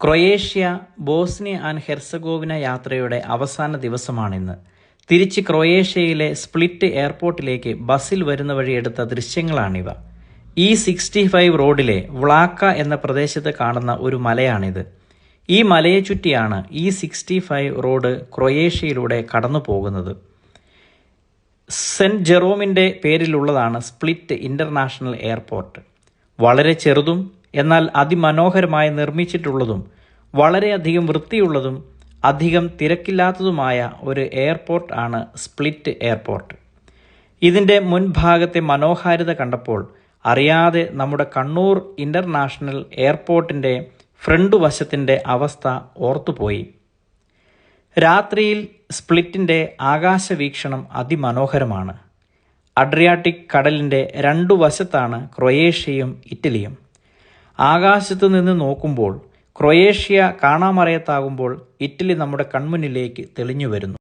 Croatia Bosnia and Herzegovina യാത്രയുടെ അവസാന ദിവസമാണിന്ന്. തിരിച്ച് ക്രൊയേഷ്യയിലെ സ്പ്ലിറ്റ് എയർപോർട്ടിലേക്ക് ബസ്സിൽ വരുന്ന വഴി എടുത്ത ദൃശ്യങ്ങളാണിവ. E65 റോഡിലെ വ്ളാക്ക എന്ന പ്രദേശത്ത് കാണുന്ന ഒരു മലയാണിത്. ഈ മലയെ ചുറ്റിയാണ് E65 റോഡ് ക്രൊയേഷ്യയിലൂടെ കടന്നു പോകുന്നത്. സെന്റ് ജെറോമിൻ്റെ പേരിലുള്ളതാണ് സ്പ്ലിറ്റ് ഇൻ്റർനാഷണൽ എയർപോർട്ട്. വളരെ ചെറുതും എന്നാൽ അതിമനോഹരമായി നിർമ്മിച്ചിട്ടുള്ളതും വളരെയധികം വൃത്തിയുള്ളതും അധികം തിരക്കില്ലാത്തതുമായ ഒരു എയർപോർട്ട് ആണ് സ്പ്ലിറ്റ് എയർപോർട്ട്. ഇതിൻ്റെ മുൻഭാഗത്തെ മനോഹാരിത കണ്ടപ്പോൾ അറിയാതെ നമ്മുടെ കണ്ണൂർ ഇൻ്റർനാഷണൽ എയർപോർട്ടിൻ്റെ ഫ്രണ്ട് വശത്തിൻ്റെ അവസ്ഥ ഓർത്തുപോയി. രാത്രിയിൽ സ്പ്ലിറ്റിൻ്റെ ആകാശവീക്ഷണം അതിമനോഹരമാണ്. അഡ്രിയാറ്റിക് കടലിൻ്റെ രണ്ടു വശത്താണ് ക്രൊയേഷ്യയും ഇറ്റലിയും. ആകാശത്ത് നിന്ന് നോക്കുമ്പോൾ ക്രൊയേഷ്യ കാണാമറയത്താകുമ്പോൾ ഇറ്റലി നമ്മുടെ കൺമുന്നിലേക്ക് തെളിഞ്ഞു വരുന്നു.